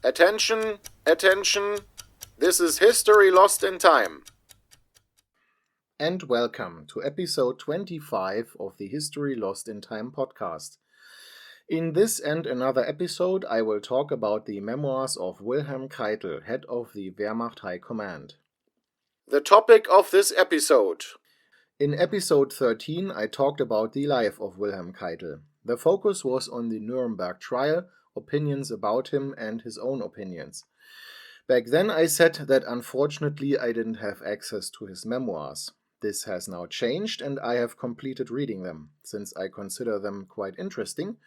Attention, attention, this is History Lost in Time. And welcome to episode 25 of the History Lost in Time podcast. In this and another episode, I will talk about the memoirs of Wilhelm Keitel, head of the Wehrmacht High Command. The topic of this episode. In episode 13, I talked about the life of Wilhelm Keitel. The focus was on the Nuremberg trial, opinions about him, and his own opinions. Back then I said that unfortunately I didn't have access to his memoirs. This has now changed and I have completed reading them. Since I consider them quite interesting,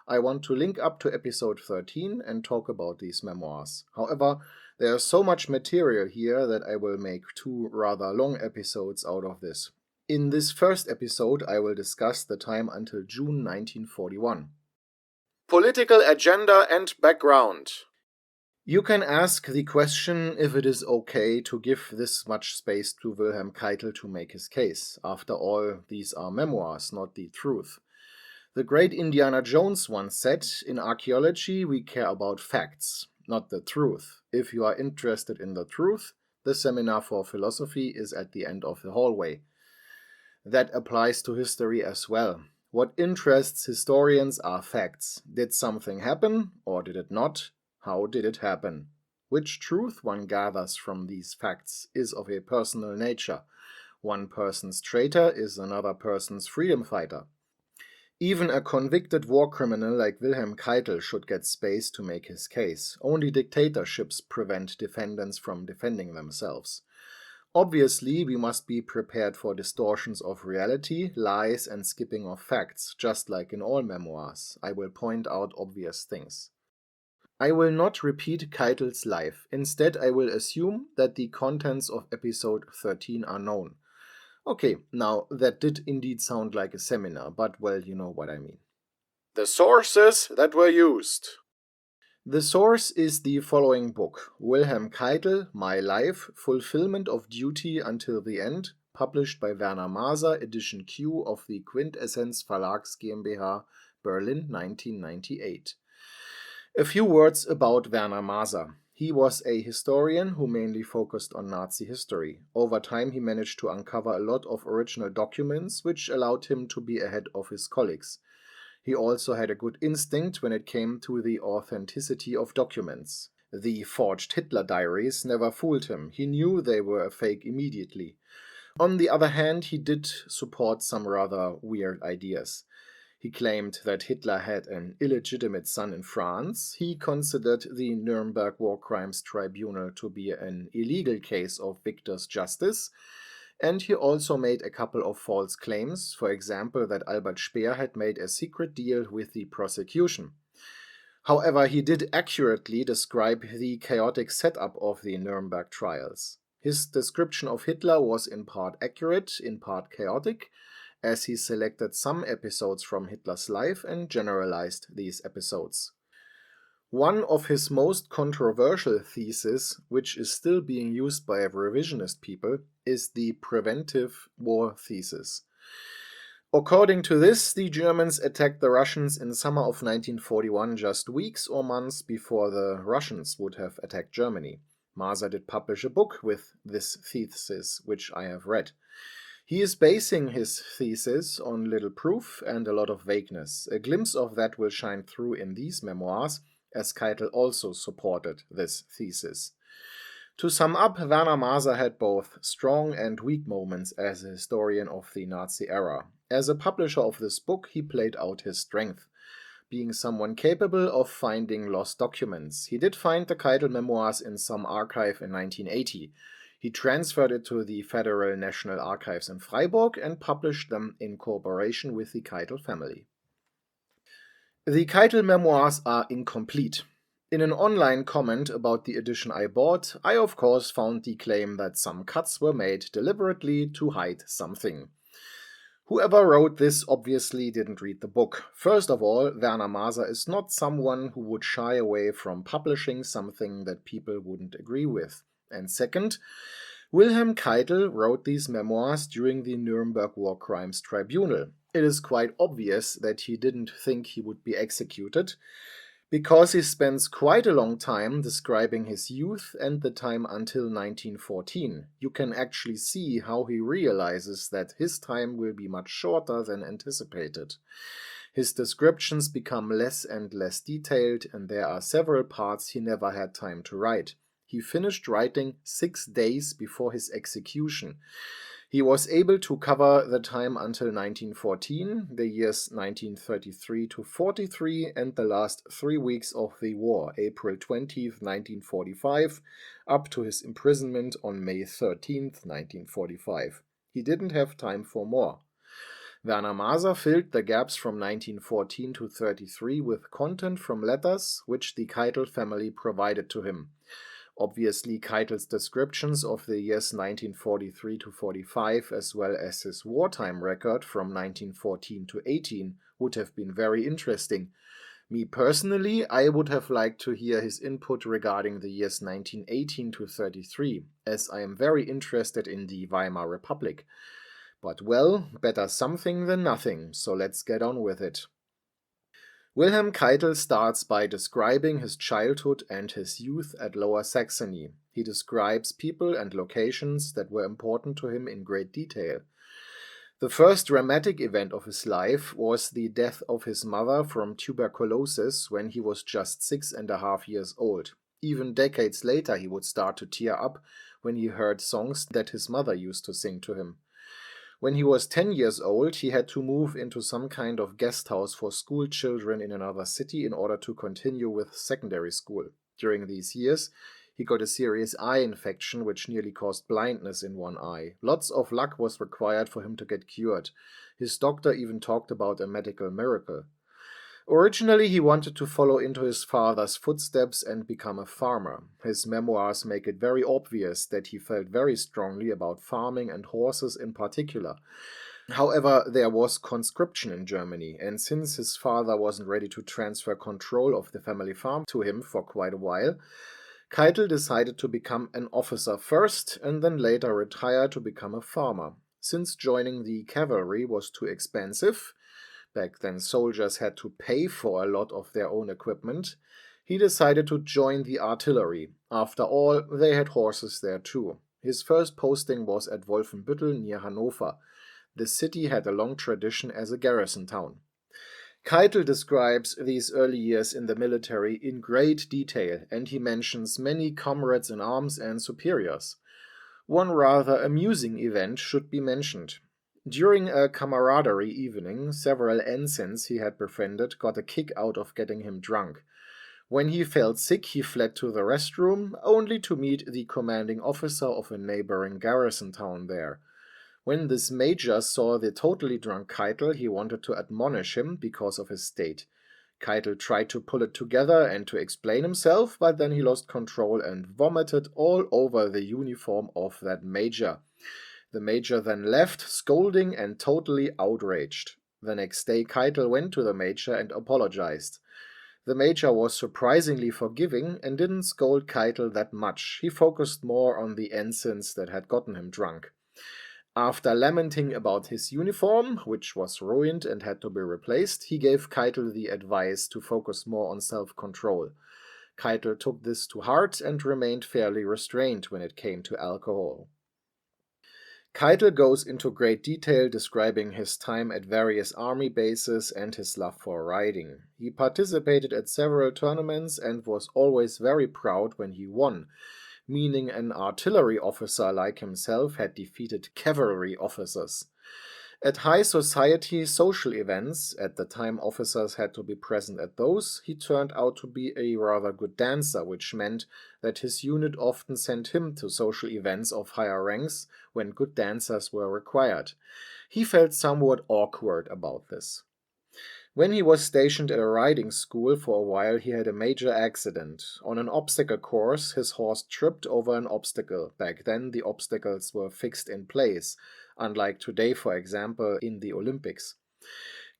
I want to link up to episode 13 and talk about these memoirs. However, there is so much material here that I will make two rather long episodes out of this. In this first episode, I will discuss the time until June 1941. Political agenda and background. You can ask the question if it is okay to give this much space to Wilhelm Keitel to make his case. After all, these are memoirs, not the truth. The great Indiana Jones once said, "In archaeology we care about facts, not the truth. If you are interested in the truth, the seminar for philosophy is at the end of the hallway." That applies to history as well. What interests historians are facts. Did something happen, or did it not? How did it happen? Which truth one gathers from these facts is of a personal nature. One person's traitor is another person's freedom fighter. Even a convicted war criminal like Wilhelm Keitel should get space to make his case. Only dictatorships prevent defendants from defending themselves. Obviously, we must be prepared for distortions of reality, lies, and skipping of facts, just like in all memoirs. I will point out obvious things. I will not repeat Keitel's life. Instead, I will assume that the contents of episode 13 are known. Okay, now that did indeed sound like a seminar, but well, you know what I mean. The sources that were used. The source is the following book, Wilhelm Keitel, My Life, Fulfillment of Duty Until the End, published by Werner Maser, edition Q of the Quintessenz Verlags GmbH, Berlin, 1998. A few words about Werner Maser. He was a historian who mainly focused on Nazi history. Over time he managed to uncover a lot of original documents, which allowed him to be ahead of his colleagues. He also had a good instinct when it came to the authenticity of documents. The forged Hitler diaries never fooled him. He knew they were a fake immediately. On the other hand, he did support some rather weird ideas. He claimed that Hitler had an illegitimate son in France. He considered the Nuremberg War Crimes Tribunal to be an illegal case of victor's justice. And he also made a couple of false claims, for example that Albert Speer had made a secret deal with the prosecution. However, he did accurately describe the chaotic setup of the Nuremberg trials. His description of Hitler was in part accurate, in part chaotic, as he selected some episodes from Hitler's life and generalized these episodes. One of his most controversial theses, which is still being used by revisionist people, is the preventive war thesis. According to this, the Germans attacked the Russians in summer of 1941, just weeks or months before the Russians would have attacked Germany. Maser did publish a book with this thesis, which I have read. He is basing his thesis on little proof and a lot of vagueness. A glimpse of that will shine through in these memoirs, as Keitel also supported this thesis. To sum up, Werner Maser had both strong and weak moments as a historian of the Nazi era. As a publisher of this book, he played out his strength, being someone capable of finding lost documents. He did find the Keitel memoirs in some archive in 1980. He transferred it to the Federal National Archives in Freiburg and published them in cooperation with the Keitel family. The Keitel memoirs are incomplete. In an online comment about the edition I bought, I of course found the claim that some cuts were made deliberately to hide something. Whoever wrote this obviously didn't read the book. First of all, Werner Maser is not someone who would shy away from publishing something that people wouldn't agree with. And second, Wilhelm Keitel wrote these memoirs during the Nuremberg War Crimes Tribunal. It is quite obvious that he didn't think he would be executed, because he spends quite a long time describing his youth and the time until 1914. You can actually see how he realizes that his time will be much shorter than anticipated. His descriptions become less and less detailed, and there are several parts he never had time to write. He finished writing 6 days before his execution. He was able to cover the time until 1914, the years 1933 to 43, and the last 3 weeks of the war, April 20th, 1945, up to his imprisonment on May 13th, 1945. He didn't have time for more. Werner Maser filled the gaps from 1914 to 33 with content from letters which the Keitel family provided to him. Obviously, Keitel's descriptions of the years 1943 to 45, as well as his wartime record from 1914 to 18, would have been very interesting. Me personally, I would have liked to hear his input regarding the years 1918 to 33, as I am very interested in the Weimar Republic. But well, better something than nothing, so let's get on with it. Wilhelm Keitel starts by describing his childhood and his youth at Lower Saxony. He describes people and locations that were important to him in great detail. The first dramatic event of his life was the death of his mother from tuberculosis when he was just 6.5 years old. Even decades later he would start to tear up when he heard songs that his mother used to sing to him. When he was 10 years old, he had to move into some kind of guest house for school children in another city in order to continue with secondary school. During these years, he got a serious eye infection which nearly caused blindness in one eye. Lots of luck was required for him to get cured. His doctor even talked about a medical miracle. Originally, he wanted to follow into his father's footsteps and become a farmer. His memoirs make it very obvious that he felt very strongly about farming and horses in particular. However, there was conscription in Germany, and since his father wasn't ready to transfer control of the family farm to him for quite a while, Keitel decided to become an officer first and then later retire to become a farmer. Since joining the cavalry was too expensive, back then soldiers had to pay for a lot of their own equipment, he decided to join the artillery. After all, they had horses there too. His first posting was at Wolfenbüttel near Hanover. The city had a long tradition as a garrison town. Keitel describes these early years in the military in great detail, and he mentions many comrades in arms and superiors. One rather amusing event should be mentioned. During a camaraderie evening, several ensigns he had befriended got a kick out of getting him drunk. When he felt sick, he fled to the restroom, only to meet the commanding officer of a neighboring garrison town there. When this major saw the totally drunk Keitel, he wanted to admonish him because of his state. Keitel tried to pull it together and to explain himself, but then he lost control and vomited all over the uniform of that major. The major then left, scolding and totally outraged. The next day Keitel went to the major and apologized. The major was surprisingly forgiving and didn't scold Keitel that much. He focused more on the ensigns that had gotten him drunk. After lamenting about his uniform, which was ruined and had to be replaced, he gave Keitel the advice to focus more on self-control. Keitel took this to heart and remained fairly restrained when it came to alcohol. Keitel goes into great detail describing his time at various army bases and his love for riding. He participated at several tournaments and was always very proud when he won, meaning an artillery officer like himself had defeated cavalry officers. At high society social events, at the time officers had to be present at those, he turned out to be a rather good dancer, which meant that his unit often sent him to social events of higher ranks when good dancers were required. He felt somewhat awkward about this. When he was stationed at a riding school for a while, he had a major accident. On an obstacle course, his horse tripped over an obstacle. Back then, the obstacles were fixed in place, unlike today, for example, in the Olympics.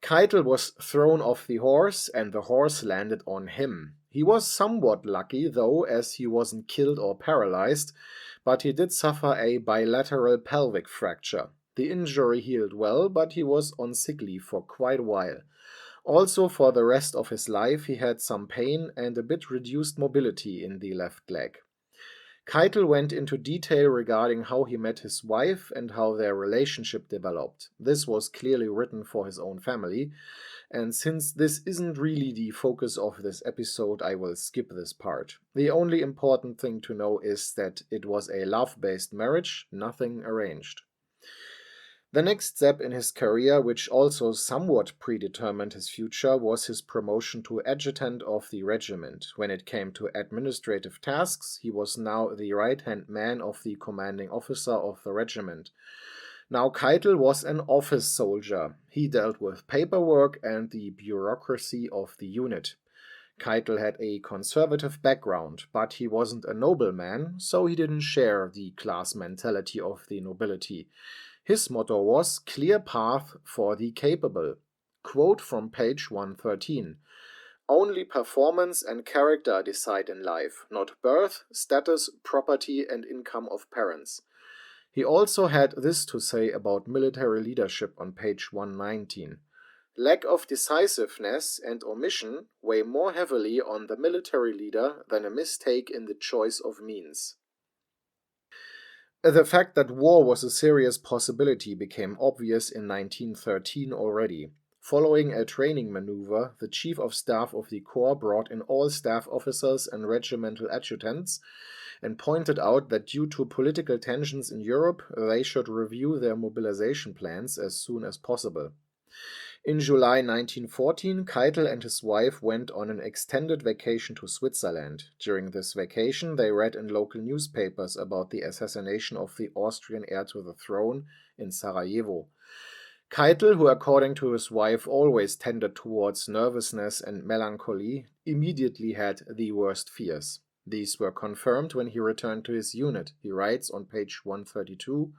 Keitel was thrown off the horse, and the horse landed on him. He was somewhat lucky, though, as he wasn't killed or paralyzed, but he did suffer a bilateral pelvic fracture. The injury healed well, but he was on sick leave for quite a while. Also, for the rest of his life, he had some pain and a bit reduced mobility in the left leg. Keitel went into detail regarding how he met his wife and how their relationship developed. This was clearly written for his own family, and since this isn't really the focus of this episode, I will skip this part. The only important thing to know is that it was a love-based marriage, nothing arranged. The next step in his career, which also somewhat predetermined his future, was his promotion to adjutant of the regiment. When it came to administrative tasks, he was now the right-hand man of the commanding officer of the regiment. Now Keitel was an office soldier. He dealt with paperwork and the bureaucracy of the unit. Keitel had a conservative background, but he wasn't a nobleman, so he didn't share the class mentality of the nobility. His motto was "Clear path for the capable." Quote from page 113. "Only performance and character decide in life, not birth, status, property, and income of parents." He also had this to say about military leadership on page 119. "Lack of decisiveness and omission weigh more heavily on the military leader than a mistake in the choice of means." The fact that war was a serious possibility became obvious in 1913 already. Following a training maneuver, the Chief of Staff of the Corps brought in all staff officers and regimental adjutants and pointed out that due to political tensions in Europe, they should review their mobilization plans as soon as possible. In July 1914, Keitel and his wife went on an extended vacation to Switzerland. During this vacation, they read in local newspapers about the assassination of the Austrian heir to the throne in Sarajevo. Keitel, who according to his wife always tended towards nervousness and melancholy, immediately had the worst fears. These were confirmed when he returned to his unit. He writes on page 132,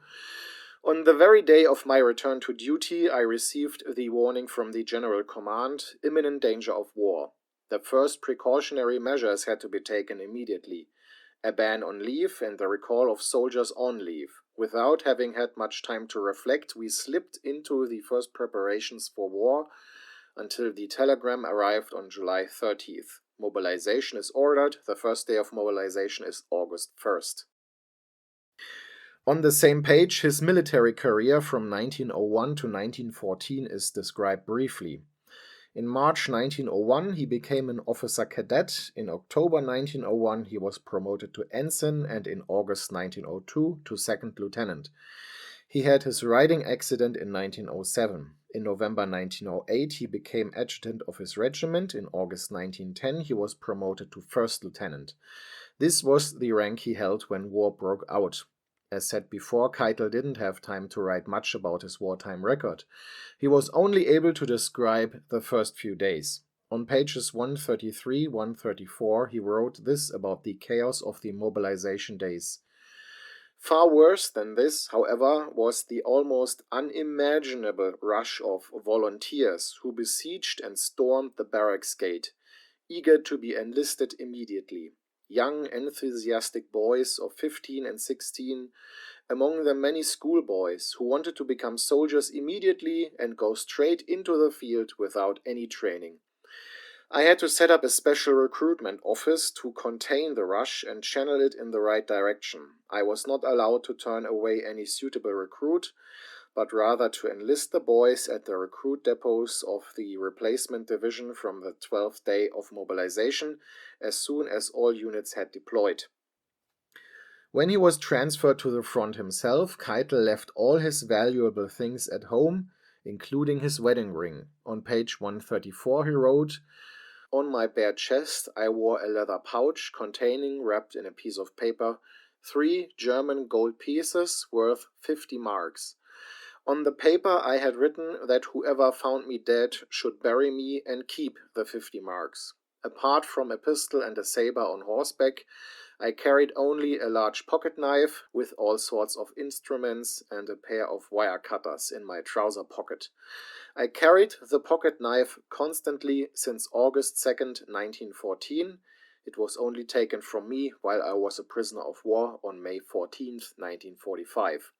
"On the very day of my return to duty, I received the warning from the General Command, imminent danger of war. The first precautionary measures had to be taken immediately. A ban on leave and the recall of soldiers on leave. Without having had much time to reflect, we slipped into the first preparations for war until the telegram arrived on July 30th. Mobilization is ordered. The first day of mobilization is August 1st. On the same page, his military career from 1901 to 1914 is described briefly. In March 1901, he became an officer cadet. In October 1901, he was promoted to ensign, and in August 1902 to second lieutenant. He had his riding accident in 1907. In November 1908, he became adjutant of his regiment. In August 1910, he was promoted to first lieutenant. This was the rank he held when war broke out. As said before, Keitel didn't have time to write much about his wartime record. He was only able to describe the first few days. On pages 133-134, he wrote this about the chaos of the mobilization days. Far worse than this, however, was the almost unimaginable rush of volunteers who besieged and stormed the barracks gate, eager to be enlisted immediately. Young, enthusiastic boys of 15 and 16, among them many schoolboys who wanted to become soldiers immediately and go straight into the field without any training. I had to set up a special recruitment office to contain the rush and channel it in the right direction. I was not allowed to turn away any suitable recruit, but rather to enlist the boys at the recruit depots of the replacement division from the 12th day of mobilization as soon as all units had deployed. When he was transferred to the front himself, Keitel left all his valuable things at home, including his wedding ring. On page 134 he wrote, "On my bare chest I wore a leather pouch containing, wrapped in a piece of paper, 3 German gold pieces worth 50 marks. On the paper I had written that whoever found me dead should bury me and keep the 50 marks. Apart from a pistol and a saber on horseback, I carried only a large pocket knife with all sorts of instruments and a pair of wire cutters in my trouser pocket. I carried the pocket knife constantly since August 2nd, 1914. It was only taken from me while I was a prisoner of war on May 14th, 1945.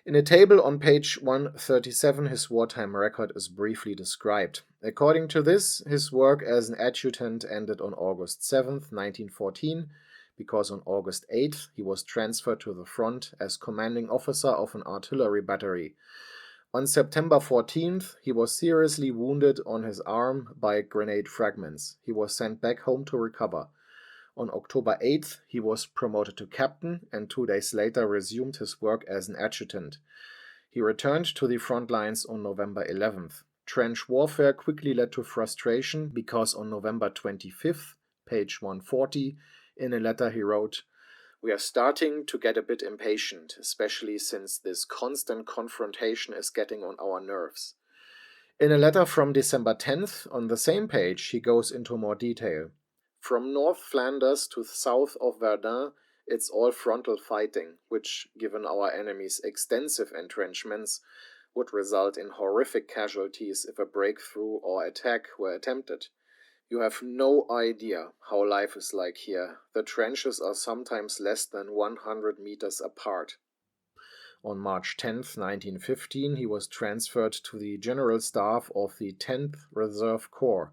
In a table on page 137, his wartime record is briefly described. According to this, his work as an adjutant ended on August 7th, 1914, because on August 8th he was transferred to the front as commanding officer of an artillery battery. On September 14th, he was seriously wounded on his arm by grenade fragments. He was sent back home to recover. On October 8th, he was promoted to captain and 2 days later resumed his work as an adjutant. He returned to the front lines on November 11th. Trench warfare quickly led to frustration because on November 25th, page 140, in a letter he wrote, "We are starting to get a bit impatient, especially since this constant confrontation is getting on our nerves." In a letter from December 10th, on the same page, he goes into more detail. "From North Flanders to south of Verdun, it's all frontal fighting, which, given our enemy's extensive entrenchments, would result in horrific casualties if a breakthrough or attack were attempted. You have no idea how life is like here. The trenches are sometimes less than 100 meters apart." On March 10th, 1915, he was transferred to the General Staff of the 10th Reserve Corps.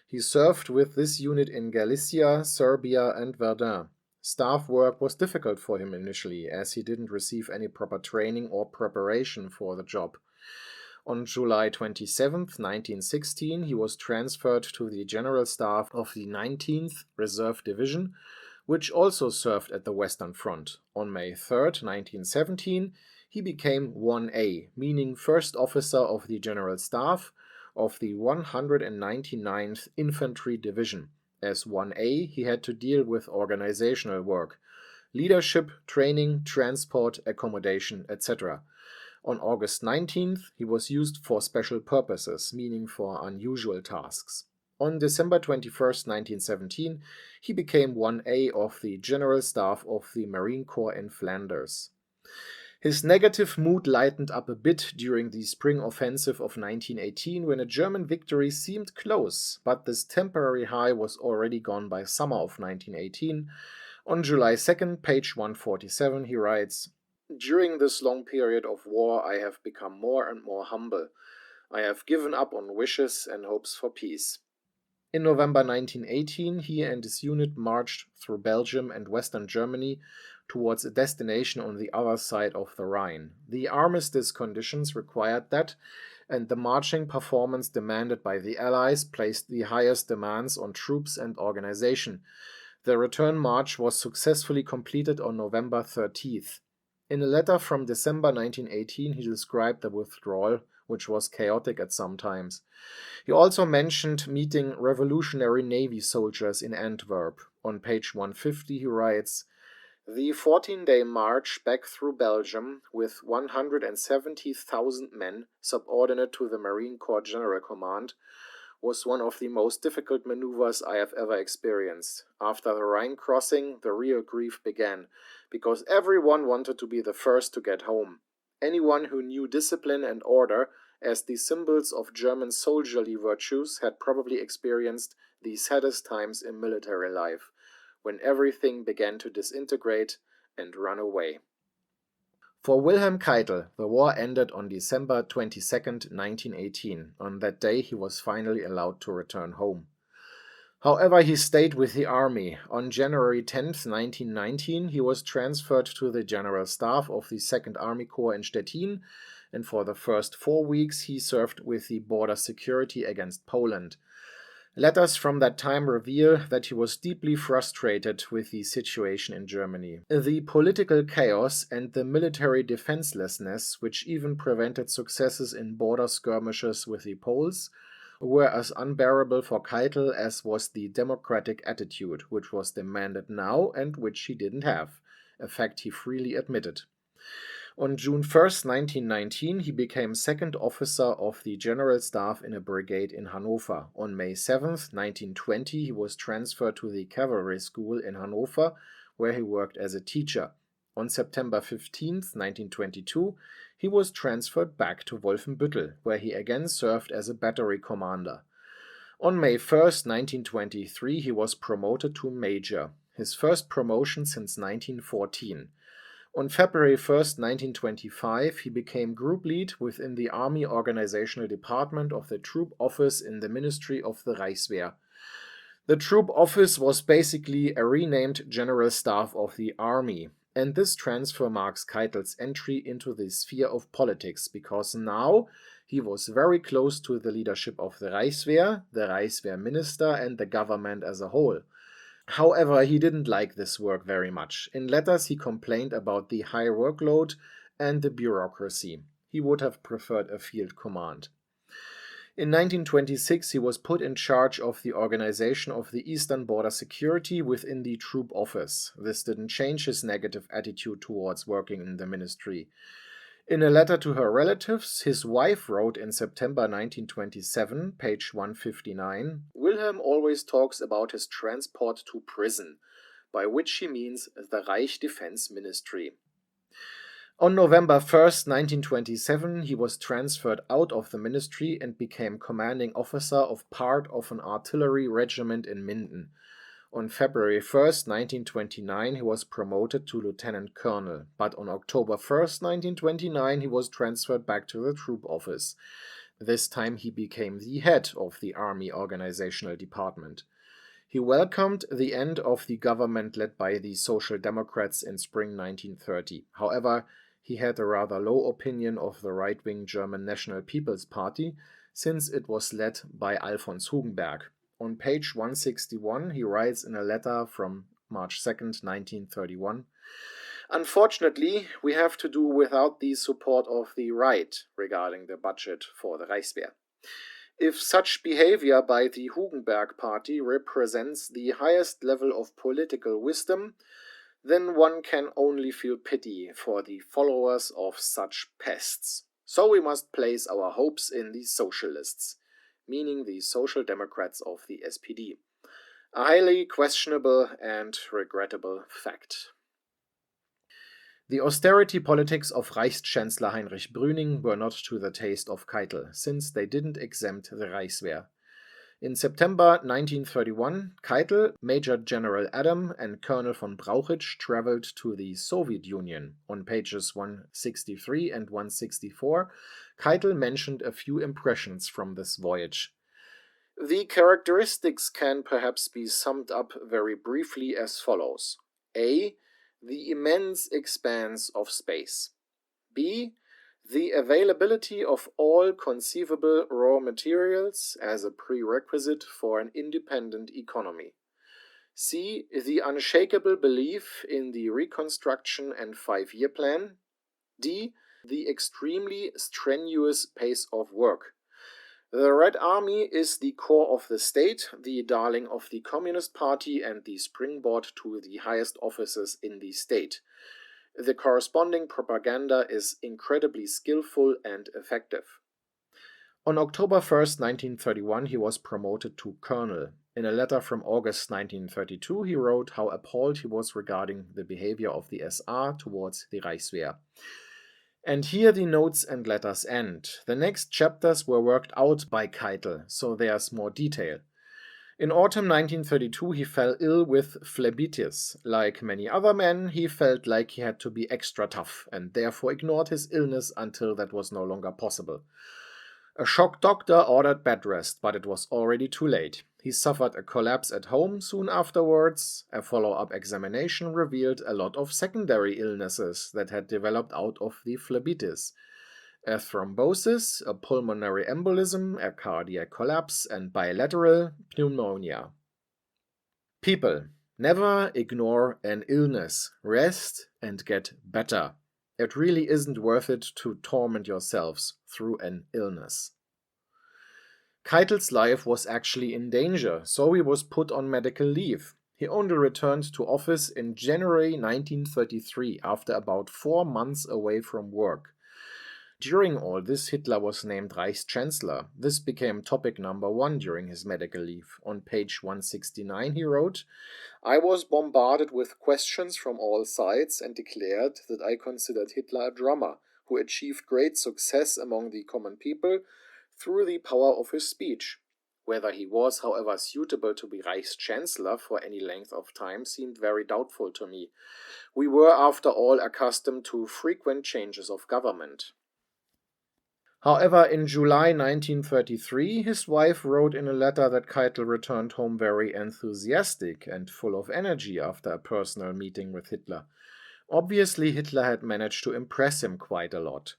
He served with this unit in Galicia, Serbia, and Verdun. Staff work was difficult for him initially, as he didn't receive any proper training or preparation for the job. On July 27, 1916, he was transferred to the General Staff of the 19th Reserve Division, which also served at the Western Front. On May 3, 1917, he became 1A, meaning First Officer of the General Staff of the 199th Infantry Division. As 1A, he had to deal with organizational work, leadership, training, transport, accommodation, etc. On August 19th, he was used for special purposes, meaning for unusual tasks. On December 21st, 1917, he became 1A of the General Staff of the Marine Corps in Flanders. His negative mood lightened up a bit during the spring offensive of 1918 when a German victory seemed close, but this temporary high was already gone by summer of 1918. On July 2nd, page 147, he writes, "During this long period of war I have become more and more humble. I have given up on wishes and hopes for peace." In November 1918, he and his unit marched through Belgium and Western Germany towards a destination on the other side of the Rhine. The armistice conditions required that, and the marching performance demanded by the Allies placed the highest demands on troops and organization. The return march was successfully completed on November 30th. In a letter from December 1918, he described the withdrawal, which was chaotic at some times. He also mentioned meeting Revolutionary Navy soldiers in Antwerp. On page 150, he writes, "The 14-day march back through Belgium with 170,000 men subordinate to the Marine Corps General Command was one of the most difficult maneuvers I have ever experienced. After the Rhine crossing, the real grief began, because everyone wanted to be the first to get home. Anyone who knew discipline and order as the symbols of German soldierly virtues had probably experienced the saddest times in military life, when everything began to disintegrate and run away." For Wilhelm Keitel, the war ended on December 22, 1918. On that day, he was finally allowed to return home. However, he stayed with the army. On January 10, 1919, he was transferred to the General Staff of the 2nd Army Corps in Stettin, and for the first 4 weeks he served with the border security against Poland. Letters from that time reveal that he was deeply frustrated with the situation in Germany. The political chaos and the military defenselessness, which even prevented successes in border skirmishes with the Poles, were as unbearable for Keitel as was the democratic attitude, which was demanded now and which he didn't have, a fact he freely admitted. On June 1, 1919, he became second officer of the General Staff in a brigade in Hanover. On May 7, 1920, he was transferred to the Cavalry School in Hanover, where he worked as a teacher. On September 15, 1922, he was transferred back to Wolfenbüttel, where he again served as a battery commander. On May 1, 1923, he was promoted to major, his first promotion since 1914. On February 1st, 1925, he became group lead within the Army Organizational Department of the Troop Office in the Ministry of the Reichswehr. The Troop Office was basically a renamed General Staff of the Army, and this transfer marks Keitel's entry into the sphere of politics because now he was very close to the leadership of the Reichswehr minister, and the government as a whole. However, he didn't like this work very much. In letters, he complained about the high workload and the bureaucracy. He would have preferred a field command. In 1926, he was put in charge of the organization of the Eastern Border Security within the Troop Office. This didn't change his negative attitude towards working in the ministry. In a letter to her relatives, his wife wrote in September 1927, page 159, Wilhelm always talks about his transport to prison, by which she means the Reich Defense Ministry. On November 1st, 1927, he was transferred out of the ministry and became commanding officer of part of an artillery regiment in Minden. On February 1st, 1929, he was promoted to lieutenant colonel, but on October 1st, 1929, he was transferred back to the troop office. This time he became the head of the Army Organizational Department. He welcomed the end of the government led by the Social Democrats in spring 1930. However, he had a rather low opinion of the right-wing German National People's Party, since it was led by Alfons Hugenberg. On page 161, he writes in a letter from March 2nd, 1931, Unfortunately, we have to do without the support of the right regarding the budget for the Reichswehr. If such behavior by the Hugenberg Party represents the highest level of political wisdom, then one can only feel pity for the followers of such pests. So we must place our hopes in the socialists, meaning the Social Democrats of the SPD. A highly questionable and regrettable fact. The austerity politics of Reichschancellor Heinrich Brüning were not to the taste of Keitel, since they didn't exempt the Reichswehr. In September 1931, Keitel, Major General Adam, and Colonel von Brauchitsch traveled to the Soviet Union. On pages 163 and 164, Keitel mentioned a few impressions from this voyage. The characteristics can perhaps be summed up very briefly as follows. A. The immense expanse of space. B. The availability of all conceivable raw materials as a prerequisite for an independent economy. C. The unshakable belief in the reconstruction and 5-year plan. D. The extremely strenuous pace of work. The Red Army is the core of the state, the darling of the Communist Party, and the springboard to the highest offices in the state. The corresponding propaganda is incredibly skillful and effective. On October 1st, 1931, he was promoted to colonel. In a letter from August 1932, he wrote how appalled he was regarding the behavior of the SR towards the Reichswehr. And here the notes and letters end. The next chapters were worked out by Keitel, so there's more detail. In autumn 1932, he fell ill with phlebitis. Like many other men, he felt like he had to be extra tough, and therefore ignored his illness until that was no longer possible. A shock doctor ordered bed rest, but it was already too late. He suffered a collapse at home soon afterwards. A follow-up examination revealed a lot of secondary illnesses that had developed out of the phlebitis. A thrombosis, a pulmonary embolism, a cardiac collapse, and bilateral pneumonia. People, never ignore an illness. Rest and get better. It really isn't worth it to torment yourselves through an illness. Keitel's life was actually in danger, so he was put on medical leave. He only returned to office in January 1933, after about 4 months away from work. During all this, Hitler was named Reichschancellor. This became topic number 1 during his medical leave. On page 169 he wrote, I was bombarded with questions from all sides and declared that I considered Hitler a drummer who achieved great success among the common people through the power of his speech. Whether he was, however, suitable to be Reichschancellor for any length of time seemed very doubtful to me. We were, after all, accustomed to frequent changes of government. However, in July 1933, his wife wrote in a letter that Keitel returned home very enthusiastic and full of energy after a personal meeting with Hitler. Obviously, Hitler had managed to impress him quite a lot.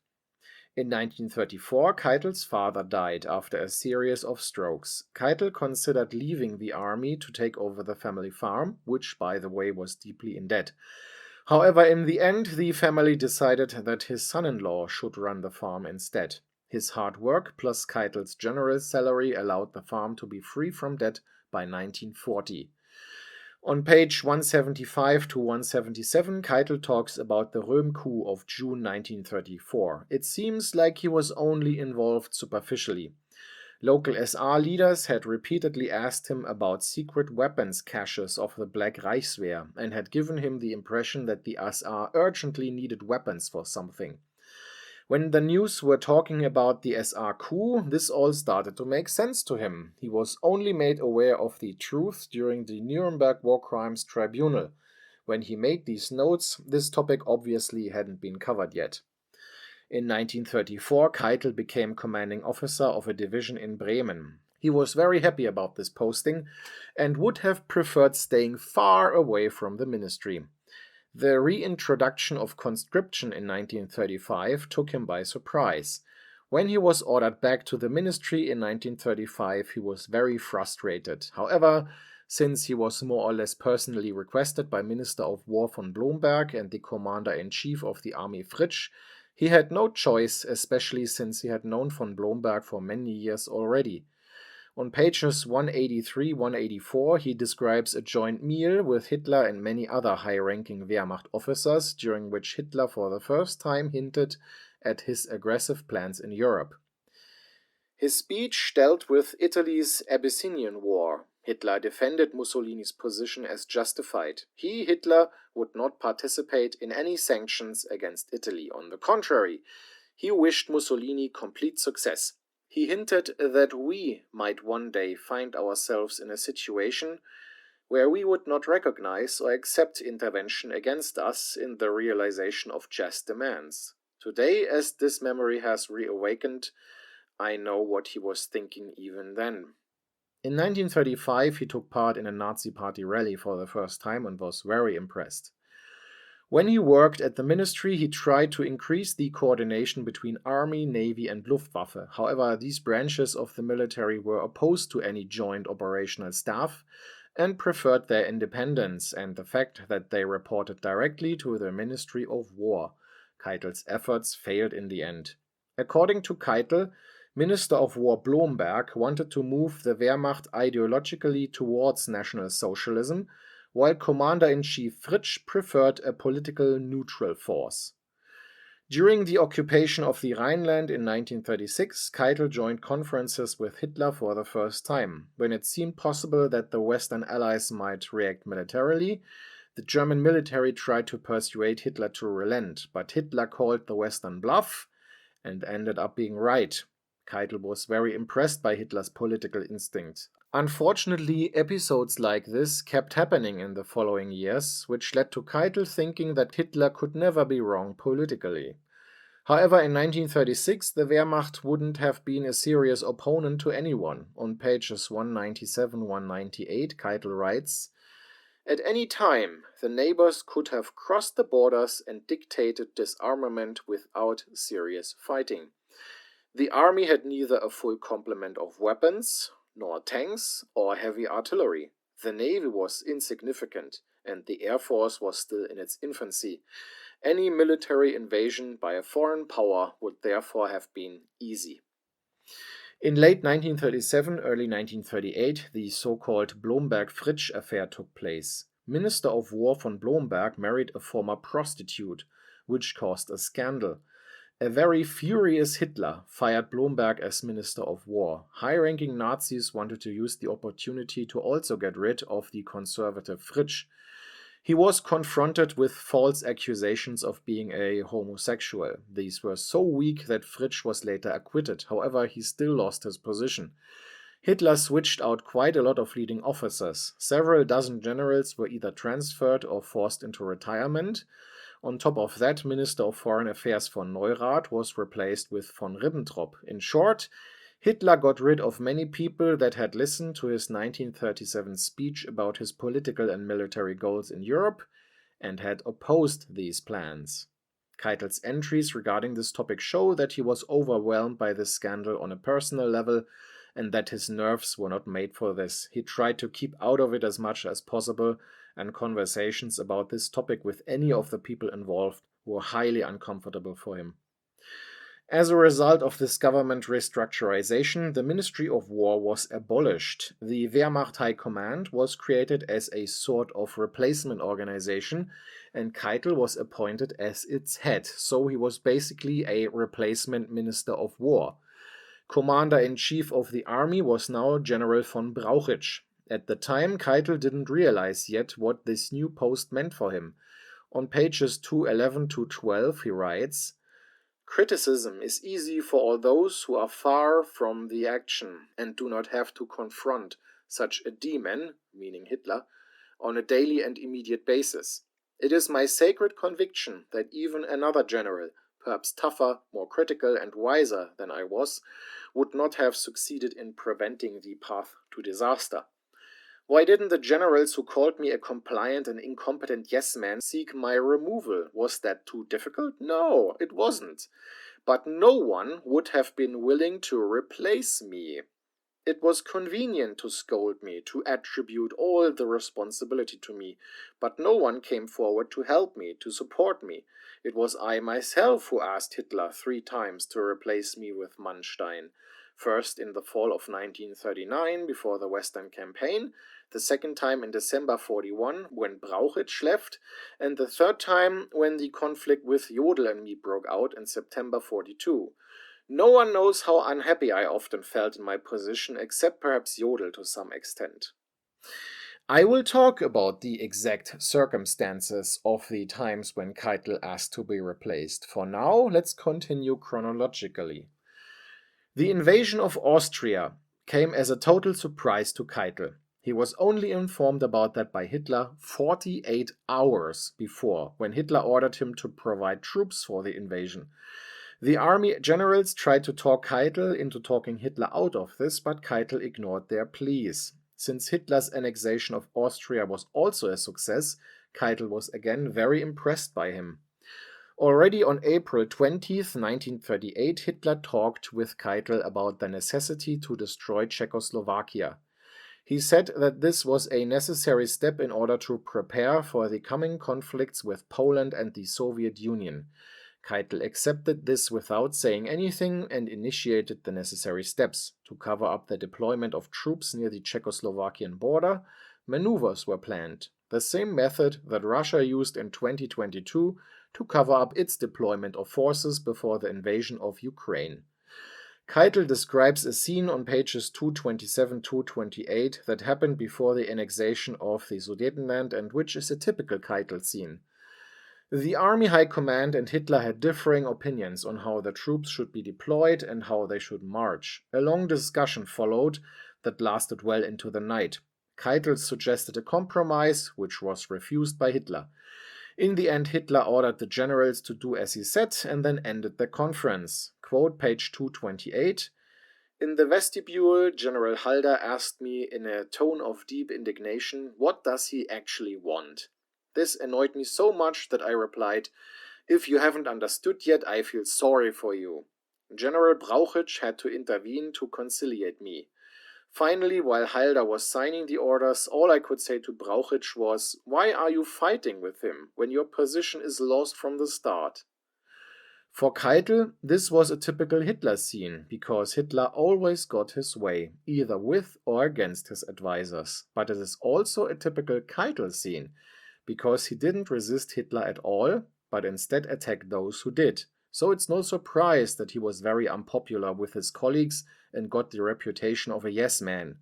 In 1934, Keitel's father died after a series of strokes. Keitel considered leaving the army to take over the family farm, which, by the way, was deeply in debt. However, in the end, the family decided that his son-in-law should run the farm instead. His hard work plus Keitel's generous salary allowed the farm to be free from debt by 1940. On page 175 to 177, Keitel talks about the Röhm coup of June 1934. It seems like he was only involved superficially. Local SR leaders had repeatedly asked him about secret weapons caches of the Black Reichswehr and had given him the impression that the SR urgently needed weapons for something. When the news were talking about the SR coup, this all started to make sense to him. He was only made aware of the truth during the Nuremberg War Crimes Tribunal. When he made these notes, this topic obviously hadn't been covered yet. In 1934, Keitel became commanding officer of a division in Bremen. He was very happy about this posting and would have preferred staying far away from the ministry. The reintroduction of conscription in 1935 took him by surprise. When he was ordered back to the ministry in 1935, he was very frustrated. However, since he was more or less personally requested by Minister of War von Blomberg and the Commander-in-Chief of the Army Fritsch, he had no choice, especially since he had known von Blomberg for many years already. On pages 183-184, he describes a joint meal with Hitler and many other high-ranking Wehrmacht officers, during which Hitler for the first time hinted at his aggressive plans in Europe. His speech dealt with Italy's Abyssinian War. Hitler defended Mussolini's position as justified. He, Hitler, would not participate in any sanctions against Italy. On the contrary, he wished Mussolini complete success. He hinted that we might one day find ourselves in a situation where we would not recognize or accept intervention against us in the realization of just demands. Today, as this memory has reawakened, I know what he was thinking even then. In 1935, he took part in a Nazi Party rally for the first time and was very impressed. When he worked at the ministry, he tried to increase the coordination between Army, Navy and Luftwaffe. However, these branches of the military were opposed to any joint operational staff and preferred their independence and the fact that they reported directly to the Ministry of War. Keitel's efforts failed in the end. According to Keitel, Minister of War Blomberg wanted to move the Wehrmacht ideologically towards National Socialism, while Commander-in-Chief Fritsch preferred a political neutral force. During the occupation of the Rhineland in 1936, Keitel joined conferences with Hitler for the first time. When it seemed possible that the Western Allies might react militarily, the German military tried to persuade Hitler to relent, but Hitler called the Western bluff and ended up being right. Keitel was very impressed by Hitler's political instinct. Unfortunately, episodes like this kept happening in the following years, which led to Keitel thinking that Hitler could never be wrong politically. However, in 1936, the Wehrmacht wouldn't have been a serious opponent to anyone. On pages 197-198, Keitel writes, "At any time, the neighbors could have crossed the borders and dictated disarmament without serious fighting. The army had neither a full complement of weapons, nor tanks or heavy artillery. The navy was insignificant, and the air force was still in its infancy. Any military invasion by a foreign power would therefore have been easy." In late 1937, early 1938, the so-called Blomberg-Fritsch affair took place. Minister of War von Blomberg married a former prostitute, which caused a scandal. A very furious Hitler fired Blomberg as Minister of War. High-ranking Nazis wanted to use the opportunity to also get rid of the conservative Fritsch. He was confronted with false accusations of being a homosexual. These were so weak that Fritsch was later acquitted. However, he still lost his position. Hitler switched out quite a lot of leading officers. Several dozen generals were either transferred or forced into retirement. On top of that, Minister of Foreign Affairs von Neurath was replaced with von Ribbentrop. In short, Hitler got rid of many people that had listened to his 1937 speech about his political and military goals in Europe and had opposed these plans. Keitel's entries regarding this topic show that he was overwhelmed by this scandal on a personal level and that his nerves were not made for this. He tried to keep out of it as much as possible, and conversations about this topic with any of the people involved were highly uncomfortable for him. As a result of this government restructurization, the Ministry of War was abolished. The Wehrmacht High Command was created as a sort of replacement organization, and Keitel was appointed as its head, so he was basically a replacement Minister of War. Commander-in-Chief of the army was now General von Brauchitsch. At the time, Keitel didn't realize yet what this new post meant for him. On pages 211 to 12, he writes, "Criticism is easy for all those who are far from the action and do not have to confront such a demon," meaning Hitler, "on a daily and immediate basis. It is my sacred conviction that even another general, perhaps tougher, more critical and wiser than I was, would not have succeeded in preventing the path to disaster. Why didn't the generals who called me a compliant and incompetent yes-man seek my removal? Was that too difficult? No, it wasn't. But no one would have been willing to replace me. It was convenient to scold me, to attribute all the responsibility to me, but no one came forward to help me, to support me. It was I myself who asked Hitler 3 times to replace me with Manstein. First in the fall of 1939, before the Western Campaign, the second time in December 41, when Brauchitsch left, and the third time when the conflict with Jodl and me broke out in September 42. No one knows how unhappy I often felt in my position, except perhaps Jodl to some extent." I will talk about the exact circumstances of the times when Keitel asked to be replaced. For now, let's continue chronologically. The invasion of Austria came as a total surprise to Keitel. He was only informed about that by Hitler 48 hours before, when Hitler ordered him to provide troops for the invasion. The army generals tried to talk Keitel into talking Hitler out of this, but Keitel ignored their pleas. Since Hitler's annexation of Austria was also a success, Keitel was again very impressed by him. Already on April 20th, 1938, Hitler talked with Keitel about the necessity to destroy Czechoslovakia. He said that this was a necessary step in order to prepare for the coming conflicts with Poland and the Soviet Union. Keitel accepted this without saying anything and initiated the necessary steps. To cover up the deployment of troops near the Czechoslovakian border, maneuvers were planned, the same method that Russia used in 2022 to cover up its deployment of forces before the invasion of Ukraine. Keitel describes a scene on pages 227-228 that happened before the annexation of the Sudetenland and which is a typical Keitel scene. The Army High Command and Hitler had differing opinions on how the troops should be deployed and how they should march. A long discussion followed that lasted well into the night. Keitel suggested a compromise, which was refused by Hitler. In the end, Hitler ordered the generals to do as he said and then ended the conference. Quote page 228. "In the vestibule, General Halder asked me in a tone of deep indignation, what does he actually want? This annoyed me so much that I replied, 'If you haven't understood yet, I feel sorry for you.' General Brauchitsch had to intervene to conciliate me. Finally, while Halder was signing the orders, all I could say to Brauchitsch was, 'Why are you fighting with him when your position is lost from the start?'" For Keitel, this was a typical Hitler scene, because Hitler always got his way, either with or against his advisors. But it is also a typical Keitel scene, because he didn't resist Hitler at all, but instead attacked those who did. So it's no surprise that he was very unpopular with his colleagues and got the reputation of a yes-man.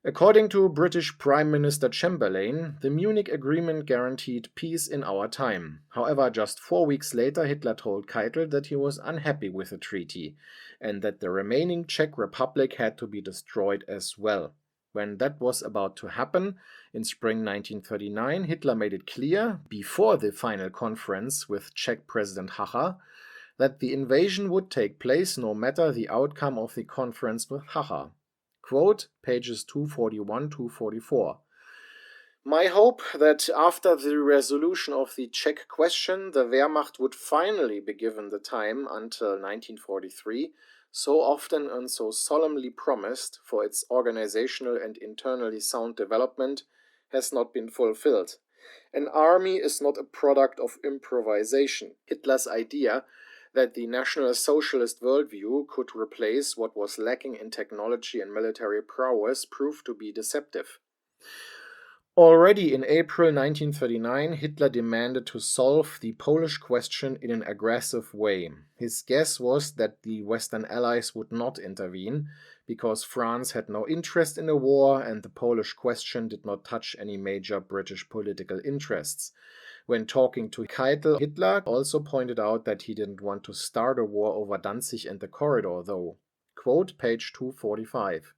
According to British Prime Minister Chamberlain, the Munich Agreement guaranteed peace in our time. However, just 4 weeks later, Hitler told Keitel that he was unhappy with the treaty and that the remaining Czech Republic had to be destroyed as well. When that was about to happen, in spring 1939, Hitler made it clear, before the final conference with Czech President Hacha, that the invasion would take place no matter the outcome of the conference with Hacha. Quote, pages 241-244. My hope that after the resolution of the Czech question, the Wehrmacht would finally be given the time until 1943, so often and so solemnly promised for its organizational and internally sound development, has not been fulfilled. An army is not a product of improvisation. Hitler's idea that the National Socialist worldview could replace what was lacking in technology and military prowess proved to be deceptive. Already in April 1939, Hitler demanded to solve the Polish question in an aggressive way. His guess was that the Western Allies would not intervene, because France had no interest in the war and the Polish question did not touch any major British political interests. When talking to Keitel, Hitler also pointed out that he didn't want to start a war over Danzig and the corridor, though. Quote, page 245.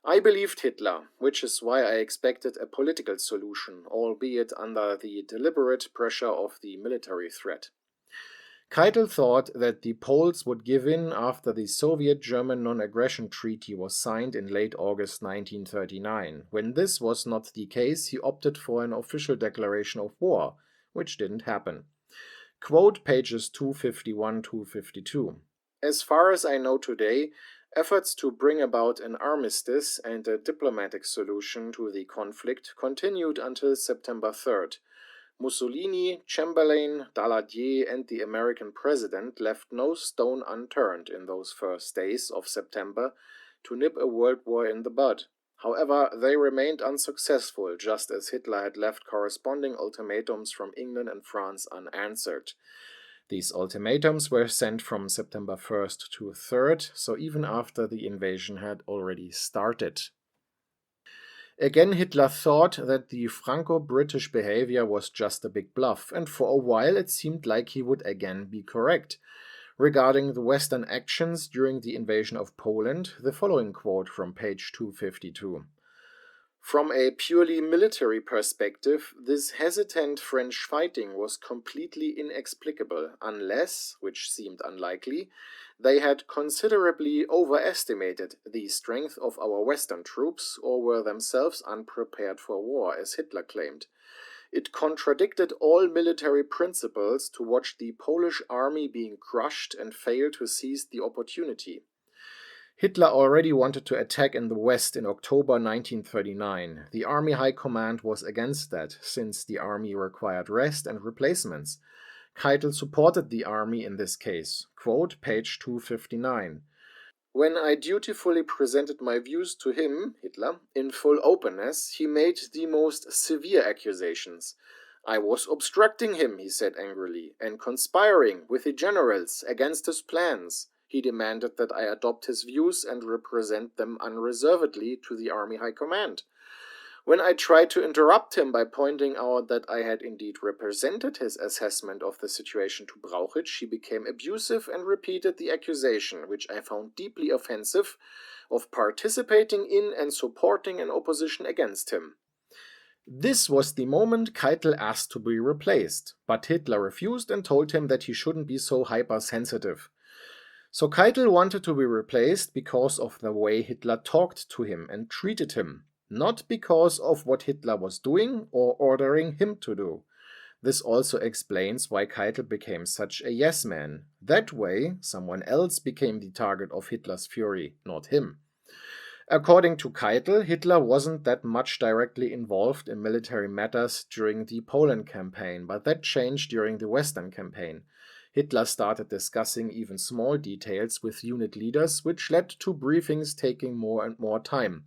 I believed Hitler, which is why I expected a political solution, albeit under the deliberate pressure of the military threat. Keitel thought that the Poles would give in after the Soviet-German non-aggression treaty was signed in late August 1939. When this was not the case, he opted for an official declaration of war, which didn't happen. Quote pages 251-252. As far as I know today, efforts to bring about an armistice and a diplomatic solution to the conflict continued until September 3rd. Mussolini, Chamberlain, Daladier, and the American president left no stone unturned in those first days of September to nip a world war in the bud. However, they remained unsuccessful, just as Hitler had left corresponding ultimatums from England and France unanswered. These ultimatums were sent from September 1st to 3rd, so even after the invasion had already started. Again, Hitler thought that the Franco-British behavior was just a big bluff, and for a while it seemed like he would again be correct. Regarding the Western actions during the invasion of Poland, the following quote from page 252. From a purely military perspective, this hesitant French fighting was completely inexplicable, unless, which seemed unlikely, they had considerably overestimated the strength of our Western troops or were themselves unprepared for war, as Hitler claimed. It contradicted all military principles to watch the Polish army being crushed and fail to seize the opportunity. Hitler already wanted to attack in the West in October 1939. The Army High Command was against that, since the army required rest and replacements. Keitel supported the army in this case. Quote, page 259. When I dutifully presented my views to him, Hitler, in full openness, he made the most severe accusations. I was obstructing him, he said angrily, and conspiring with the generals against his plans. He demanded that I adopt his views and represent them unreservedly to the Army High Command. When I tried to interrupt him by pointing out that I had indeed represented his assessment of the situation to Brauchitsch, he became abusive and repeated the accusation, which I found deeply offensive, of participating in and supporting an opposition against him. This was the moment Keitel asked to be replaced, but Hitler refused and told him that he shouldn't be so hypersensitive. So Keitel wanted to be replaced because of the way Hitler talked to him and treated him, not because of what Hitler was doing or ordering him to do. This also explains why Keitel became such a yes man. That way, someone else became the target of Hitler's fury, not him. According to Keitel, Hitler wasn't that much directly involved in military matters during the Poland campaign, but that changed during the Western campaign. Hitler started discussing even small details with unit leaders, which led to briefings taking more and more time.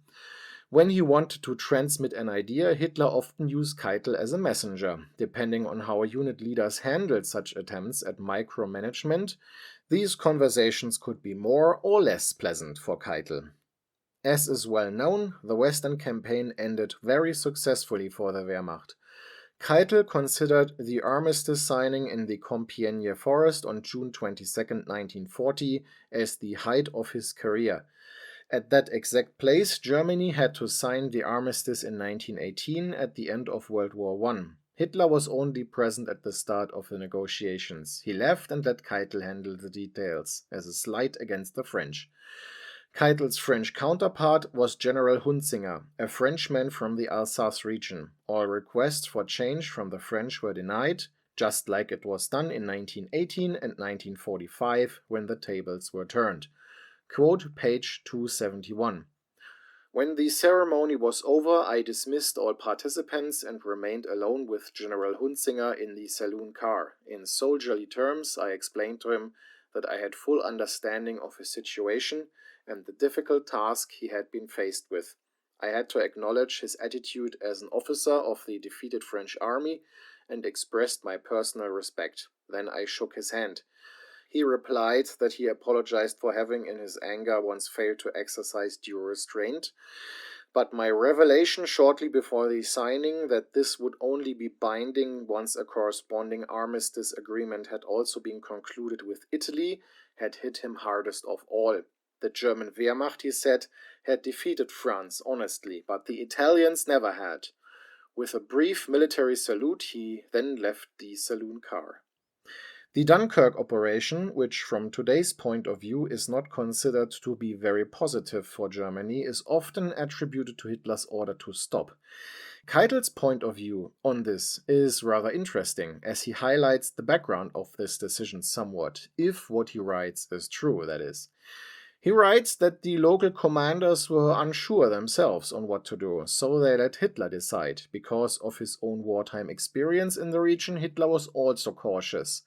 When he wanted to transmit an idea, Hitler often used Keitel as a messenger. Depending on how unit leaders handled such attempts at micromanagement, these conversations could be more or less pleasant for Keitel. As is well known, the Western campaign ended very successfully for the Wehrmacht. Keitel considered the armistice signing in the Compiègne forest on June 22, 1940, as the height of his career. At that exact place, Germany had to sign the armistice in 1918 at the end of World War I. Hitler was only present at the start of the negotiations. He left and let Keitel handle the details, as a slight against the French. Keitel's French counterpart was General Hunzinger, a Frenchman from the Alsace region. All requests for change from the French were denied, just like it was done in 1918 and 1945 when the tables were turned. Quote page 271. When the ceremony was over, I dismissed all participants and remained alone with General Hunzinger in the saloon car. In soldierly terms, I explained to him that I had full understanding of his situation and the difficult task he had been faced with. I had to acknowledge his attitude as an officer of the defeated French army and expressed my personal respect. Then I shook his hand. He replied that he apologized for having in his anger once failed to exercise due restraint, but my revelation shortly before the signing that this would only be binding once a corresponding armistice agreement had also been concluded with Italy had hit him hardest of all. The German Wehrmacht, he said, had defeated France honestly, but the Italians never had. With a brief military salute, he then left the saloon car. The Dunkirk operation, which from today's point of view is not considered to be very positive for Germany, is often attributed to Hitler's order to stop. Keitel's point of view on this is rather interesting, as he highlights the background of this decision somewhat, if what he writes is true, that is. He writes that the local commanders were unsure themselves on what to do, so they let Hitler decide. Because of his own wartime experience in the region, Hitler was also cautious.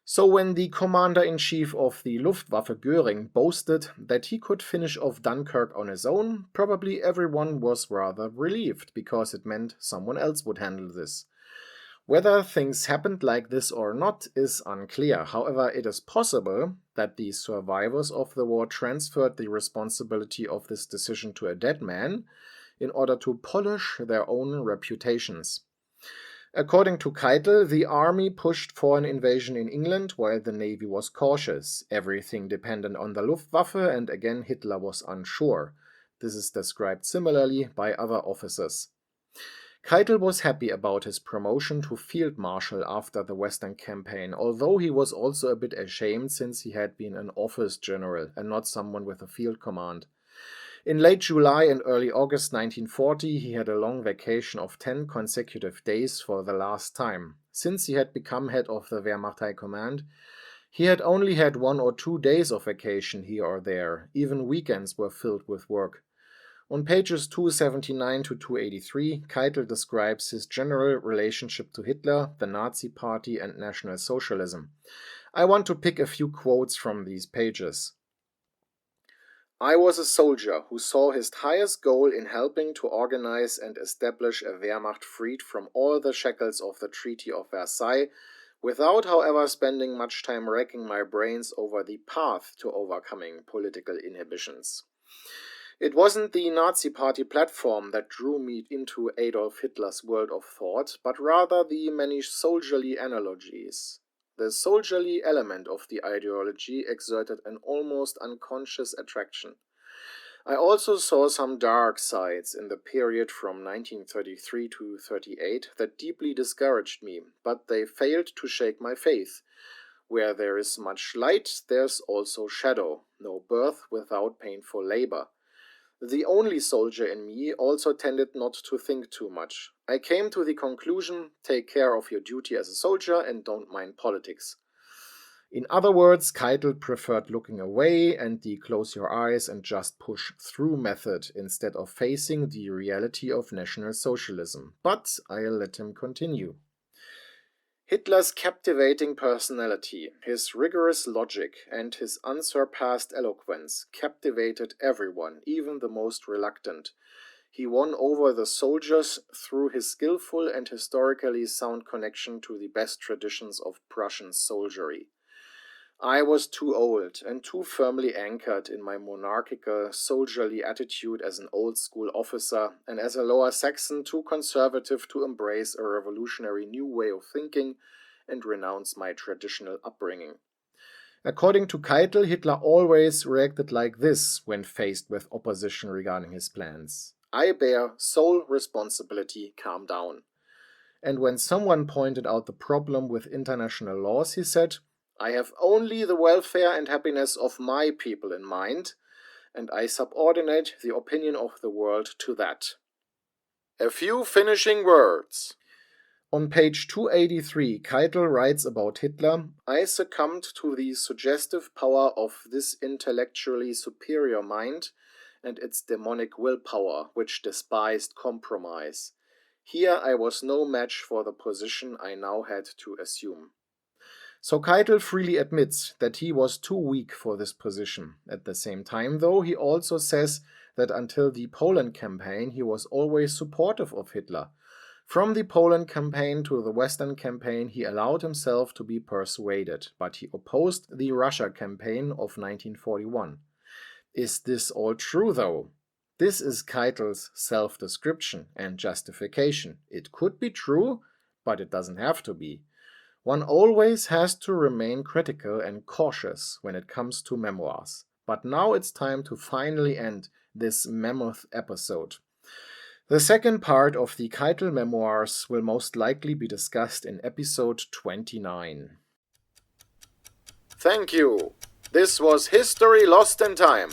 So when the commander-in-chief of the Luftwaffe, Göring, boasted that he could finish off Dunkirk on his own, probably everyone was rather relieved, because it meant someone else would handle this. Whether things happened like this or not is unclear. However, it is possible that the survivors of the war transferred the responsibility of this decision to a dead man in order to polish their own reputations. According to Keitel, the army pushed for an invasion in England while the navy was cautious. Everything depended on the Luftwaffe, and again Hitler was unsure. This is described similarly by other officers. Keitel was happy about his promotion to Field Marshal after the Western campaign, although he was also a bit ashamed since he had been an office general and not someone with a field command. In late July and early August 1940, he had a long vacation of 10 consecutive days for the last time. Since he had become head of the Wehrmacht High Command, he had only had 1 or 2 days of vacation here or there. Even weekends were filled with work. On pages 279 to 283, Keitel describes his general relationship to Hitler, the Nazi Party, and National Socialism. I want to pick a few quotes from these pages. I was a soldier who saw his highest goal in helping to organize and establish a Wehrmacht freed from all the shackles of the Treaty of Versailles, without, however, spending much time racking my brains over the path to overcoming political inhibitions. It wasn't the Nazi Party platform that drew me into Adolf Hitler's world of thought, but rather the many soldierly analogies. The soldierly element of the ideology exerted an almost unconscious attraction. I also saw some dark sides in the period from 1933 to 38 that deeply discouraged me, but they failed to shake my faith. Where there is much light, there's also shadow. No birth without painful labor. The only soldier in me also tended not to think too much. I came to the conclusion, take care of your duty as a soldier and don't mind politics. In other words, Keitel preferred looking away and the close your eyes and just push through method instead of facing the reality of National Socialism. But I'll let him continue. Hitler's captivating personality, his rigorous logic, and his unsurpassed eloquence captivated everyone, even the most reluctant. He won over the soldiers through his skillful and historically sound connection to the best traditions of Prussian soldiery. I was too old and too firmly anchored in my monarchical, soldierly attitude as an old-school officer, and as a Lower Saxon too conservative to embrace a revolutionary new way of thinking and renounce my traditional upbringing. According to Keitel, Hitler always reacted like this when faced with opposition regarding his plans. I bear sole responsibility, calm down. And when someone pointed out the problem with international laws, he said, I have only the welfare and happiness of my people in mind, and I subordinate the opinion of the world to that. A few finishing words. On page 283, Keitel writes about Hitler, I succumbed to the suggestive power of this intellectually superior mind and its demonic willpower, which despised compromise. Here I was no match for the position I now had to assume. So Keitel freely admits that he was too weak for this position. At the same time, though, he also says that until the Poland campaign, he was always supportive of Hitler. From the Poland campaign to the Western campaign, he allowed himself to be persuaded, but he opposed the Russia campaign of 1941. Is this all true, though? This is Keitel's self-description and justification. It could be true, but it doesn't have to be. One always has to remain critical and cautious when it comes to memoirs. But now it's time to finally end this mammoth episode. The second part of the Keitel memoirs will most likely be discussed in episode 29. Thank you. This was History Lost in Time.